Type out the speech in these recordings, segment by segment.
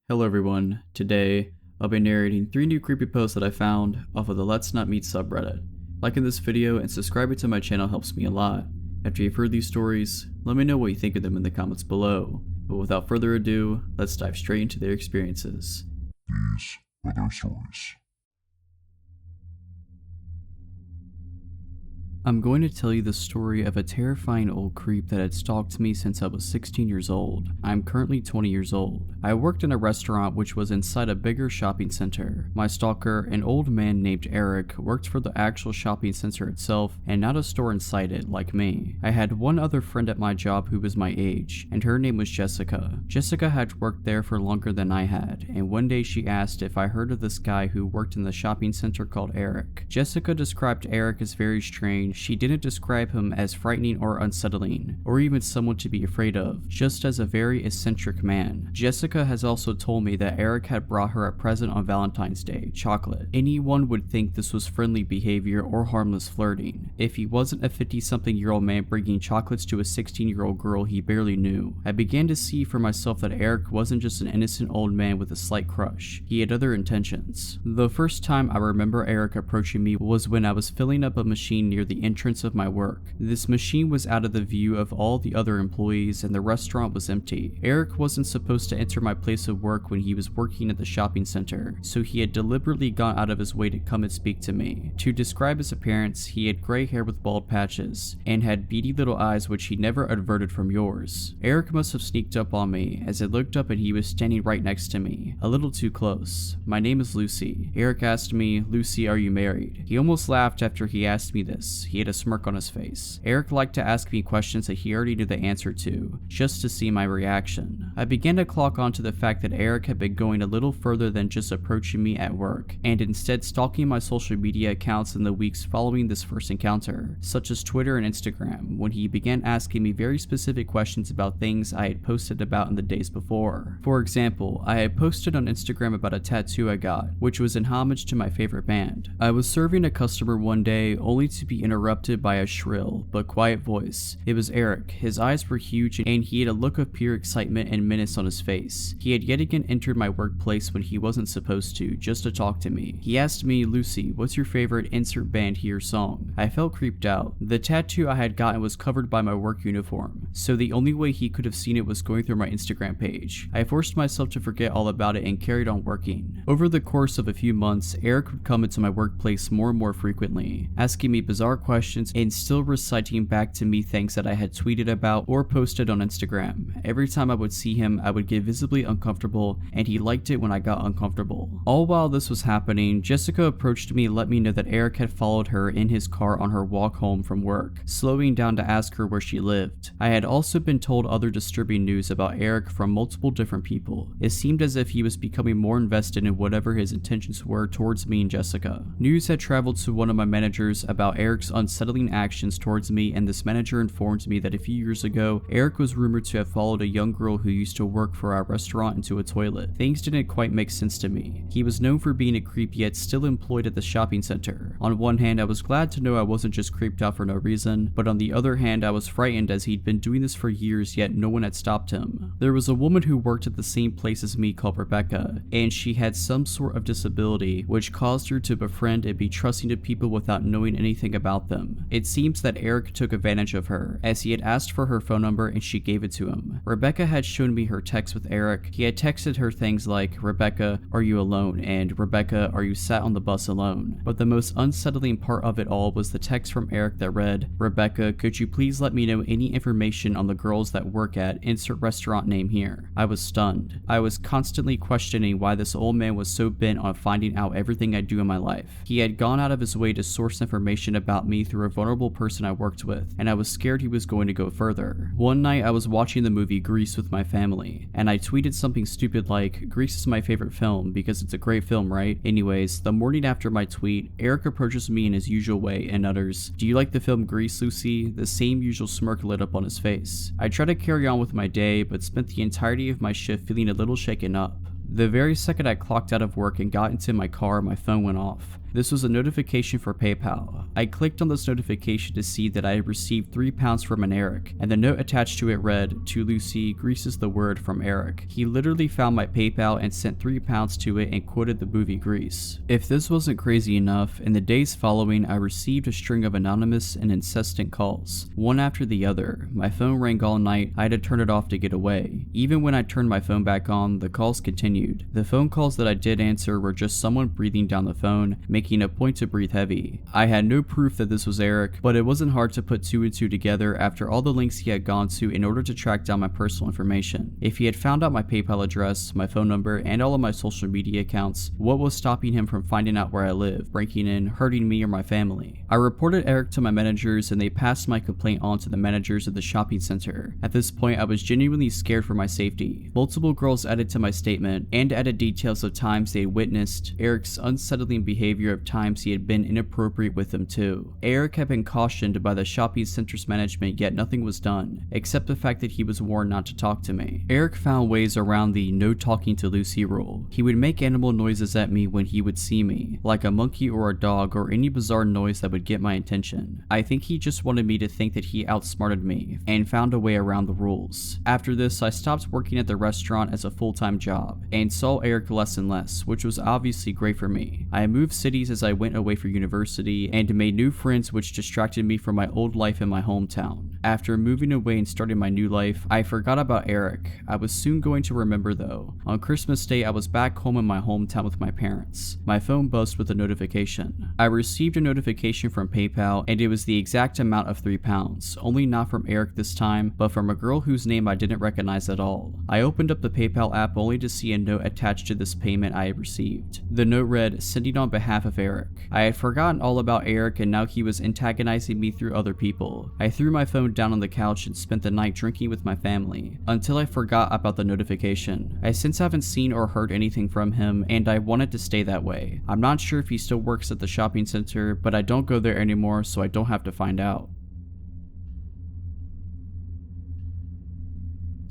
Hello everyone, today I'll be narrating 3 new creepyposts that I found off of the Let's Not Meet subreddit. Liking this video and subscribing to my channel helps me a lot. After you've heard these stories, let me know what you think of them in the comments below. But without further ado, let's dive straight into their experiences. These are their stories. I'm going to tell you the story of a terrifying old creep that had stalked me since I was 16 years old. I'm currently 20 years old. I worked in a restaurant which was inside a bigger shopping center. My stalker, an old man named Eric, worked for the actual shopping center itself and not a store inside it like me. I had one other friend at my job who was my age, and her name was Jessica. Jessica had worked there for longer than I had, and one day she asked if I heard of this guy who worked in the shopping center called Eric. Jessica described Eric as very strange. She didn't describe him as frightening or unsettling, or even someone to be afraid of, just as a very eccentric man. Jessica has also told me that Eric had brought her a present on Valentine's Day, chocolate. Anyone would think this was friendly behavior or harmless flirting, if he wasn't a 50-something-year-old man bringing chocolates to a 16-year-old girl he barely knew. I began to see for myself that Eric wasn't just an innocent old man with a slight crush. He had other intentions. The first time I remember Eric approaching me was when I was filling up a machine near the entrance of my work. This machine was out of the view of all the other employees and the restaurant was empty. Eric wasn't supposed to enter my place of work when he was working at the shopping center, so he had deliberately gone out of his way to come and speak to me. To describe his appearance, he had gray hair with bald patches and had beady little eyes which he never averted from yours. Eric must have sneaked up on me as I looked up and he was standing right next to me, a little too close. My name is Lucy. Eric asked me, "Lucy, are you married?" He almost laughed after he asked me this. He had a smirk on his face. Eric liked to ask me questions that he already knew the answer to, just to see my reaction. I began to clock on to the fact that Eric had been going a little further than just approaching me at work, and instead stalking my social media accounts in the weeks following this first encounter, such as Twitter and Instagram, when he began asking me very specific questions about things I had posted about in the days before. For example, I had posted on Instagram about a tattoo I got, which was in homage to my favorite band. I was serving a customer one day only to be interrupted by a shrill but quiet voice. It was Eric. His eyes were huge and he had a look of pure excitement and menace on his face. He had yet again entered my workplace when he wasn't supposed to, just to talk to me. He asked me, "Lucy, what's your favorite insert band here song?" I felt creeped out. The tattoo I had gotten was covered by my work uniform, so the only way he could have seen it was going through my Instagram page. I forced myself to forget all about it and carried on working. Over the course of a few months, Eric would come into my workplace more and more frequently, asking me bizarre questions and still reciting back to me things that I had tweeted about or posted on Instagram. Every time I would see him, I would get visibly uncomfortable, and he liked it when I got uncomfortable. All while this was happening, Jessica approached me and let me know that Eric had followed her in his car on her walk home from work, slowing down to ask her where she lived. I had also been told other disturbing news about Eric from multiple different people. It seemed as if he was becoming more invested in whatever his intentions were towards me and Jessica. News had traveled to one of my managers about Eric's unsettling actions towards me, and this manager informed me that a few years ago, Eric was rumored to have followed a young girl who used to work for our restaurant into a toilet. Things didn't quite make sense to me. He was known for being a creep yet still employed at the shopping center. On one hand, I was glad to know I wasn't just creeped out for no reason, but on the other hand, I was frightened as he'd been doing this for years yet no one had stopped him. There was a woman who worked at the same place as me called Rebecca, and she had some sort of disability which caused her to befriend and be trusting to people without knowing anything about them. It seems that Eric took advantage of her, as he had asked for her phone number and she gave it to him. Rebecca had shown me her text with Eric. He had texted her things like, "Rebecca, are you alone?" and "Rebecca, are you sat on the bus alone?" But the most unsettling part of it all was the text from Eric that read, "Rebecca, could you please let me know any information on the girls that work at insert restaurant name here?" I was stunned. I was constantly questioning why this old man was so bent on finding out everything I do in my life. He had gone out of his way to source information about me through a vulnerable person I worked with, and I was scared he was going to go further. One night I was watching the movie Grease with my family, and I tweeted something stupid like, "Grease is my favorite film because it's a great film, right?" Anyways, the morning after my tweet, Eric approaches me in his usual way and utters, "Do you like the film Grease, Lucy?" The same usual smirk lit up on his face. I tried to carry on with my day, but spent the entirety of my shift feeling a little shaken up. The very second I clocked out of work and got into my car, my phone went off. This was a notification for PayPal. I clicked on this notification to see that I had received £3 from an Eric, and the note attached to it read, "To Lucy, Grease is the word from Eric." He literally found my PayPal and sent £3 to it and quoted the movie Grease. If this wasn't crazy enough, in the days following I received a string of anonymous and incessant calls, one after the other. My phone rang all night. I had to turn it off to get away. Even when I turned my phone back on, the calls continued. The phone calls that I did answer were just someone breathing down the phone, making a point to breathe heavy. I had no proof that this was Eric, but it wasn't hard to put two and two together after all the links he had gone to in order to track down my personal information. If he had found out my PayPal address, my phone number, and all of my social media accounts, what was stopping him from finding out where I live, breaking in, hurting me or my family? I reported Eric to my managers and they passed my complaint on to the managers of the shopping center. At this point, I was genuinely scared for my safety. Multiple girls added to my statement and added details of times they had witnessed Eric's unsettling behavior, of times he had been inappropriate with them too. Eric had been cautioned by the shopping center's management, yet nothing was done, except the fact that he was warned not to talk to me. Eric found ways around the no talking to Lucy rule. He would make animal noises at me when he would see me, like a monkey or a dog or any bizarre noise that would get my attention. I think he just wanted me to think that he outsmarted me and found a way around the rules. After this, I stopped working at the restaurant as a full-time job and saw Eric less and less, which was obviously great for me. I moved cities as I went away for university and made new friends, which distracted me from my old life in my hometown. After moving away and starting my new life, I forgot about Eric. I was soon going to remember though. On Christmas Day, I was back home in my hometown with my parents. My phone buzzed with a notification. I received a notification from PayPal and it was the exact amount of £3, only not from Eric this time, but from a girl whose name I didn't recognize at all. I opened up the PayPal app only to see a note attached to this payment I had received. The note read, "Sending on behalf of Eric." I had forgotten all about Eric and now he was antagonizing me through other people. I threw my phone down on the couch and spent the night drinking with my family, until I forgot about the notification. I since haven't seen or heard anything from him and I wanted to stay that way. I'm not sure if he still works at the shopping center, but I don't go there anymore so I don't have to find out.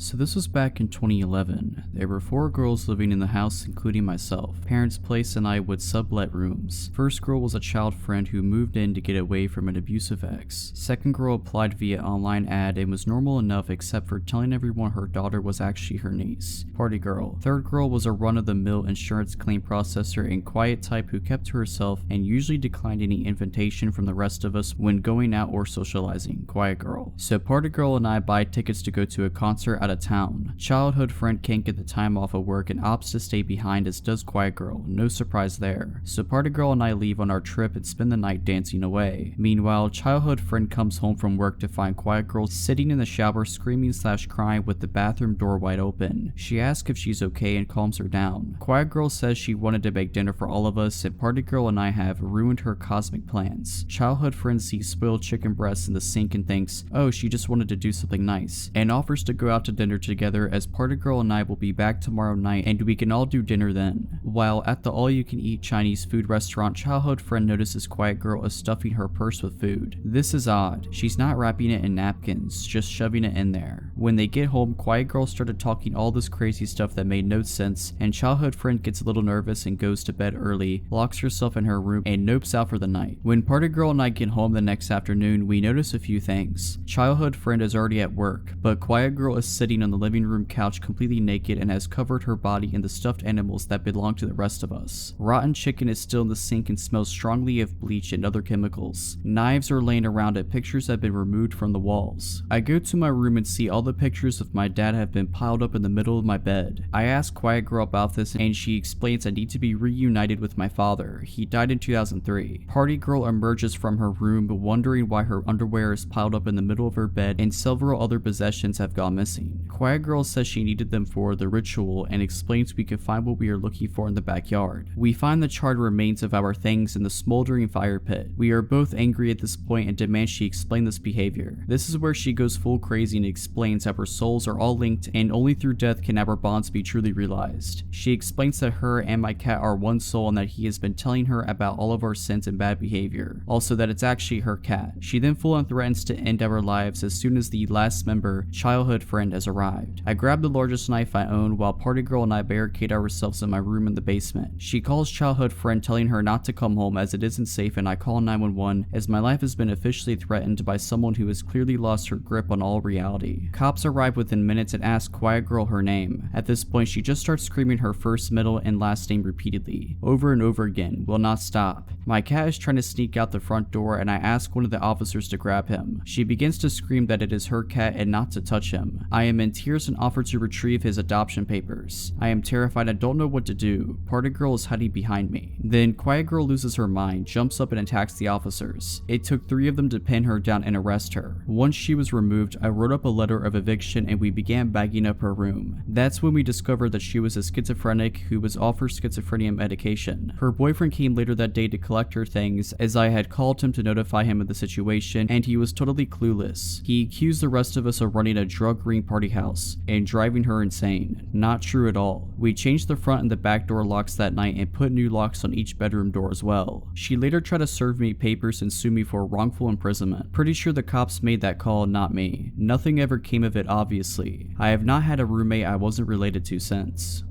So this was back in 2011. There were 4 girls living in the house, including myself. Parents' place and I would sublet rooms. First girl was a child friend who moved in to get away from an abusive ex. Second girl applied via online ad and was normal enough except for telling everyone her daughter was actually her niece. Party girl. Third girl was a run-of-the-mill insurance claim processor and quiet type who kept to herself and usually declined any invitation from the rest of us when going out or socializing. Quiet girl. So party girl and I buy tickets to go to a concert out of town. Childhood friend can't get the time off of work and opts to stay behind, as does quiet girl. No surprise there. So party girl and I leave on our trip and spend the night dancing away. Meanwhile, childhood friend comes home from work to find quiet girl sitting in the shower screaming/crying with the bathroom door wide open. She asks if she's okay and calms her down. Quiet girl says she wanted to make dinner for all of us and party girl and I have ruined her cosmic plans. Childhood friend sees spoiled chicken breasts in the sink and thinks, oh, she just wanted to do something nice, and offers to go out to dinner together, as party girl and I will be back tomorrow night and we can all do dinner then. While at the all-you-can-eat Chinese food restaurant, childhood friend notices quiet girl is stuffing her purse with food. This is odd. She's not wrapping it in napkins, just shoving it in there. When they get home, quiet girl started talking all this crazy stuff that made no sense, and childhood friend gets a little nervous and goes to bed early, locks herself in her room, and nopes out for the night. When party girl and I get home the next afternoon, we notice a few things. Childhood friend is already at work, but quiet girl is sitting on the living room couch completely naked and has covered her body in the stuffed animals that belong to the rest of us. Rotten chicken is still in the sink and smells strongly of bleach and other chemicals. Knives are laying around it, pictures have been removed from the walls. I go to my room and see all the pictures of my dad have been piled up in the middle of my bed. I ask quiet girl about this and she explains I need to be reunited with my father. He died in 2003. Party girl emerges from her room wondering why her underwear is piled up in the middle of her bed and several other possessions have gone missing. Quiet girl says she needed them for the ritual and explains we can find what we are looking for in the backyard. We find the charred remains of our things in the smoldering fire pit. We are both angry at this point and demand she explain this behavior. This is where she goes full crazy and explains how our souls are all linked and only through death can our bonds be truly realized. She explains that her and my cat are one soul and that he has been telling her about all of our sins and bad behavior. Also that it's actually her cat. She then full on threatens to end our lives as soon as the last member, childhood friend, has arrived. I grabbed the largest knife I owned while party girl and I barricade ourselves in my room in the basement. She calls childhood friend telling her not to come home as it isn't safe, and I call 911 as my life has been officially threatened by someone who has clearly lost her grip on all reality. Cops arrive within minutes and ask quiet girl her name. At this point, she just starts screaming her first, middle, and last name repeatedly, over and over again, will not stop. My cat is trying to sneak out the front door and I ask one of the officers to grab him. She begins to scream that it is her cat and not to touch him. I am in tears and offer to retrieve his adoption papers. I am terrified and don't know what to do. Party girl is hiding behind me. Then quiet girl loses her mind, jumps up and attacks the officers. It took 3 of them to pin her down and arrest her. Once she was removed, I wrote up a letter of eviction and we began bagging up her room. That's when we discovered that she was a schizophrenic who was off her schizophrenia medication. Her boyfriend came later that day to collect her things as I had called him to notify him of the situation, and he was totally clueless. He accused the rest of us of running a drug ring party house and driving her insane. Not true at all. We changed the front and the back door locks that night and put new locks on each bedroom door as well. She later tried to serve me papers and sue me for wrongful imprisonment. Pretty sure the cops made that call, not me. Nothing ever came of it, obviously. I have not had a roommate I wasn't related to since.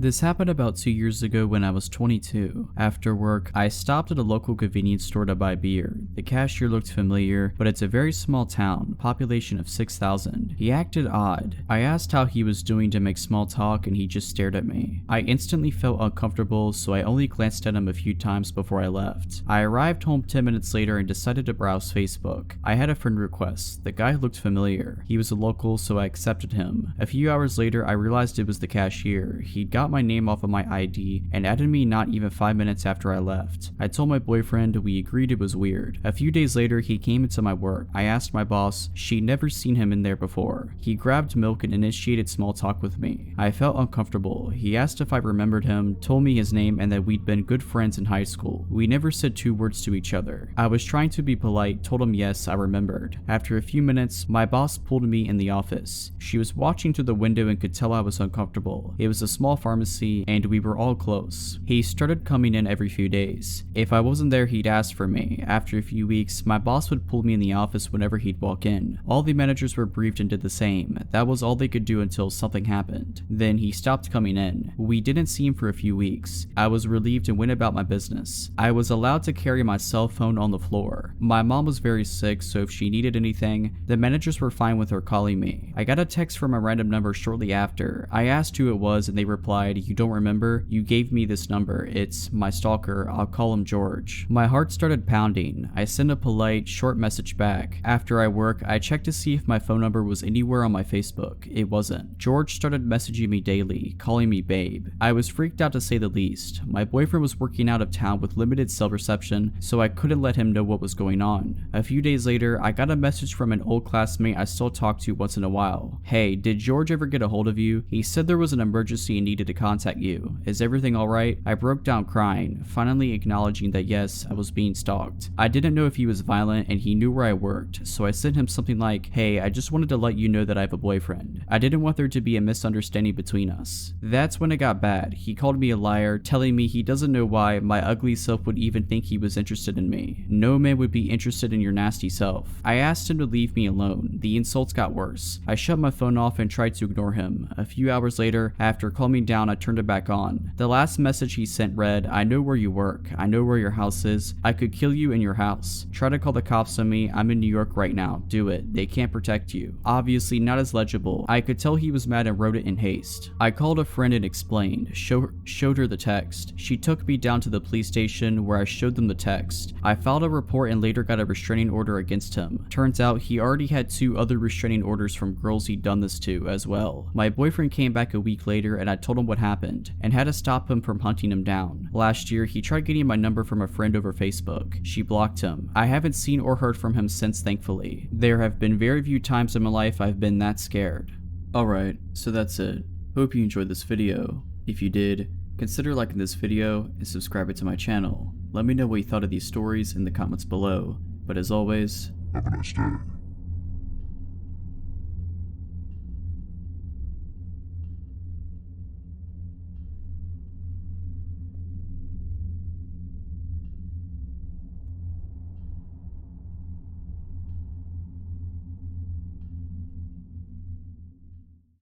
This happened about 2 years ago when I was 22. After work, I stopped at a local convenience store to buy beer. The cashier looked familiar, but it's a very small town, population of 6,000. He acted odd. I asked how he was doing to make small talk and he just stared at me. I instantly felt uncomfortable, so I only glanced at him a few times before I left. I arrived home 10 minutes later and decided to browse Facebook. I had a friend request. The guy looked familiar. He was a local, so I accepted him. A few hours later, I realized it was the cashier. He'd got my name off of my ID and added me not even 5 minutes after I left. I told my boyfriend, we agreed it was weird. A few days later, he came into my work. I asked my boss, she'd never seen him in there before. He grabbed milk and initiated small talk with me. I felt uncomfortable. He asked if I remembered him, told me his name and that we'd been good friends in high school. We never said 2 words to each other. I was trying to be polite, told him yes, I remembered. After a few minutes, my boss pulled me in the office. She was watching through the window and could tell I was uncomfortable. It was a small pharmacy and we were all close. He started coming in every few days. If I wasn't there, he'd ask for me. After a few weeks, my boss would pull me in the office whenever he'd walk in. All the managers were briefed and did the same. That was all they could do until something happened. Then he stopped coming in. We didn't see him for a few weeks. I was relieved and went about my business. I was allowed to carry my cell phone on the floor. My mom was very sick, so if she needed anything, the managers were fine with her calling me. I got a text from a random number shortly after. I asked who it was and they replied, "You don't remember? You gave me this number. It's my stalker. I'll call him George." My heart started pounding. I sent a polite, short message back. After I work, I checked to see if my phone number was anywhere on my Facebook. It wasn't. George started messaging me daily, calling me babe. I was freaked out to say the least. My boyfriend was working out of town with limited cell reception, so I couldn't let him know what was going on. A few days later, I got a message from an old classmate I still talk to once in a while. "Hey, did George ever get a hold of you? He said there was an emergency and needed to contact you. Is everything alright?" I broke down crying, finally acknowledging that yes, I was being stalked. I didn't know if he was violent and he knew where I worked, so I sent him something like, "Hey, I just wanted to let you know that I have a boyfriend. I didn't want there to be a misunderstanding between us." That's when it got bad. He called me a liar, telling me he doesn't know why my ugly self would even think he was interested in me. No man would be interested in your nasty self. I asked him to leave me alone. The insults got worse. I shut my phone off and tried to ignore him. A few hours later, after calming down, I turned it back on. The last message he sent read, "I know where you work. I know where your house is. I could kill you in your house. Try to call the cops on me. I'm in New York right now. Do it. They can't protect you." Obviously not as legible. I could tell he was mad and wrote it in haste. I called a friend and explained, showed her the text. She took me down to the police station where I showed them the text. I filed a report and later got a restraining order against him. Turns out he already had 2 other restraining orders from girls he'd done this to as well. My boyfriend came back a week later and I told him what happened and had to stop him from hunting him down. Last year, he tried getting my number from a friend over Facebook. She blocked him. I haven't seen or heard from him since, thankfully. There have been very few times in my life I've been that scared. Alright, so that's it. Hope you enjoyed this video. If you did, consider liking this video and subscribing to my channel. Let me know what you thought of these stories in the comments below. But as always, Have a nice day.